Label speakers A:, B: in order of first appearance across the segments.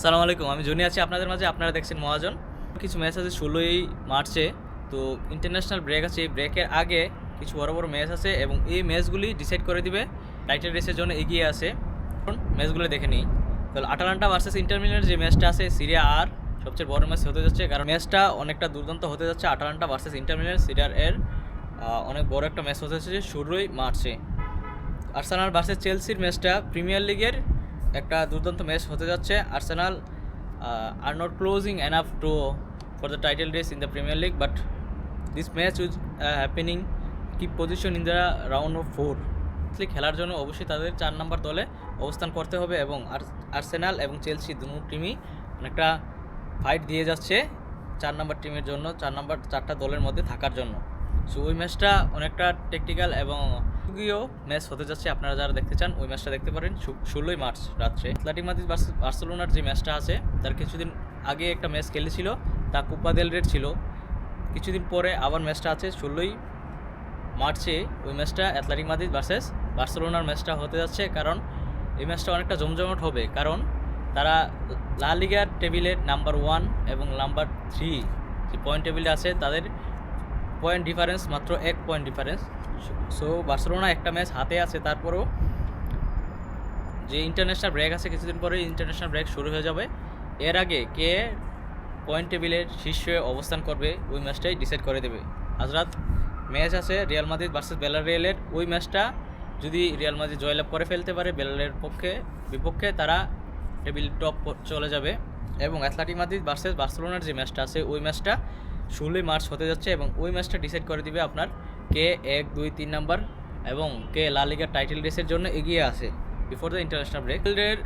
A: আসসালামু আলাইকুম, আমি জনি আছি আপনাদের মাঝে। আপনারা দেখছেন মহাজন। কিছু ম্যাচ আছে 16ই মার্চে, তো ইন্টারন্যাশনাল ব্রেক আছে। এই ব্রেকের আগে কিছু বড় বড় ম্যাচ আছে এবং এই ম্যাচগুলি ডিসাইড করে দিবে টাইটেল রেসের জন্য এগিয়ে আছে। ম্যাচগুলো দেখে নিই। তাহলে আটালান্টা ভার্সেস ইন্টার মিলানের যে ম্যাচটা আছে সিরিয়া আর সবচেয়ে বড় ম্যাচ হতে যাচ্ছে, কারণ ম্যাচটা অনেকটা দুর্দান্ত হতে যাচ্ছে। আটালান্টা ভার্সেস ইন্টার মিলান সিরিয়ার এর অনেক বড় একটা ম্যাচ হতে যাচ্ছে 16ই মার্চে। আর্সেনাল ভার্সেস চেলসির ম্যাচটা প্রিমিয়ার লিগের একটা দুর্দান্ত ম্যাচ হতে যাচ্ছে। Arsenal are not closing enough to for the title race in the Premier League, but this match is happening keep position in the round of 4 খেলার জন্য অবশ্যই তাদের 4 নম্বর দলে অবস্থান করতে হবে এবং আর্সেনাল এবং চেলসি দুটো টিমই অনেকটা ফাইট দিয়ে যাচ্ছে 4 নম্বর টিমের জন্য, 4 নম্বর 4টা দলের মধ্যে থাকার জন্য। সো ওই ম্যাচটা অনেকটা টেকনিক্যাল এবং ম্যাচ হতে যাচ্ছে। আপনারা যারা দেখতে চান ওই ম্যাচটা দেখতে পারেন 16ই মার্চ রাত্রে। অ্যাটলেটিকো মাদ্রিদ ভার্সেস বার্সেলোনার যে ম্যাচটা আছে, তার কিছুদিন আগে একটা ম্যাচ খেলেছিল, তা কোপা দেল রের ছিল। কিছুদিন পরে আবার ম্যাচটা আছে 16ই মার্চে। ওই ম্যাচটা অ্যাটলেটিকো মাদ্রিদ ভার্সেস বার্সেলোনার ম্যাচটা হতে যাচ্ছে, কারণ এই ম্যাচটা অনেকটা জমজমাট হবে, কারণ তারা লা লিগার টেবিলের নাম্বার 1 এবং নাম্বার 3 যে পয়েন্ট টেবিলে আছে তাদের পয়েন্ট ডিফারেন্স মাত্র 1 পয়েন্ট ডিফারেন্স। সো বার্সেলোনা একটা ম্যাচ হাতে আছে, তারপরেও যে ইন্টারন্যাশনাল ব্রেক আছে, কিছুদিন পরে ইন্টারন্যাশনাল ব্রেক শুরু হয়ে যাবে। এর আগে কে পয়েন্ট টেবিলের শীর্ষে অবস্থান করবে ওই ম্যাচটাই ডিসাইড করে দেবে। আজ রাত ম্যাচ আছে রিয়াল মাদ্রিদ ভার্সেস বেলারিয়ালের। ওই ম্যাচটা যদি রিয়াল মাদ্রিদ জয়লাভ করে ফেলতে পারে বেলারের বিপক্ষে, তারা টেবিল টপ চলে যাবে। এবং অ্যাটলেটিকো মাদ্রিদ ভার্সেস বার্সেলোনার যে ম্যাচটা আছে ওই ম্যাচটা 16ই মার্চ হতে যাচ্ছে এবং ওই ম্যাচটা ডিসাইড করে দিবে আপনার কে 1, 2, 3 নাম্বার এবং কে লা লিগার টাইটেল রেসের জন্য এগিয়ে আছে বিফোর দ্য ইন্টারন্যাশনাল ব্রেক। এর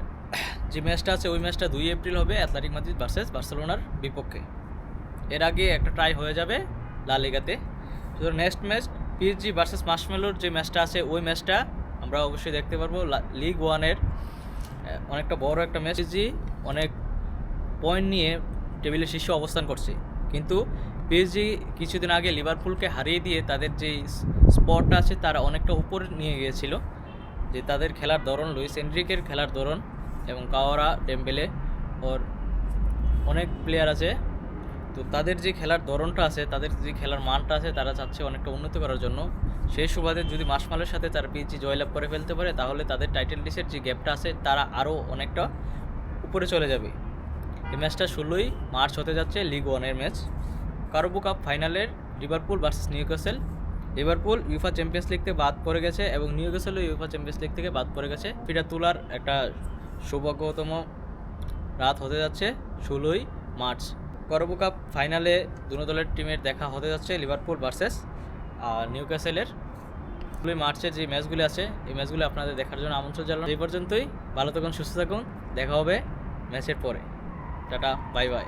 A: যে ম্যাচটা আছে ওই ম্যাচটা 2 এপ্রিল হবে অ্যাটলেটিকো মাদ্রিদ ভার্সেস বার্সেলোনার বিপক্ষে। এর আগে একটা ট্রাই হয়ে যাবে লা লিগাতে। তো নেক্সট ম্যাচ পিএসজি ভার্সেস মার্শমেলোর যে ম্যাচটা আছে ওই ম্যাচটা আমরা অবশ্যই দেখতে পারবো। লিগ 1-এর অনেকটা বড় একটা ম্যাচ। পিএসজি অনেক পয়েন্ট নিয়ে টেবিলের শীর্ষে অবস্থান করছে, কিন্তু পিএসজি কিছুদিন আগে লিভারপুলকে হারিয়ে দিয়ে তাদের যে স্পটটা আছে তারা অনেকটা উপরে নিয়ে গিয়েছিল। যে তাদের খেলার ধরন, লুইস এনরিকের খেলার ধরন এবং কাওয়ারা, ডেম্বেলে ওর অনেক প্লেয়ার আছে, তো তাদের যে খেলার ধরনটা আছে, তাদের যে খেলার মানটা আছে, তারা চাচ্ছে অনেকটা উন্নতি করার জন্য। সেই সুবাদে যদি মার্শমেলোর সাথে তারা পিএসজি জয়লাভ করে ফেলতে পারে, তাহলে তাদের টাইটেল রেসের যে গ্যাপটা আছে তারা আরও অনেকটা উপরে চলে যাবে। এই ম্যাচটা 16ই মার্চ হতে যাচ্ছে লিগ 1-এর ম্যাচ। কারাবো কাপ ফাইনালের Liverpool versus Newcastle. Liverpool UEFA champions league থেকে বাদ পড়ে গেছে এবং নিউক্যাসলও ইউফা চ্যাম্পিয়ন্স লিগ থেকে বাদ পড়ে গেছে। ফিটা তোলার একটা সৌভাগ্যতম রাত হতে যাচ্ছে 16ই মার্চ। কারাবো কাপ ফাইনালে দুটো দলের টিমের দেখা হতে যাচ্ছে লিভারপুল ভার্সেস নিউক্যাসলের। 16ই মার্চের যে ম্যাচগুলি আছে এই ম্যাচগুলি আপনাদের দেখার জন্য আমন্ত্রণ জানালাম। এই পর্যন্তই, ভালো থাকুন, সুস্থ থাকুন, দেখা হবে ম্যাচের পরে। Tata, bye bye.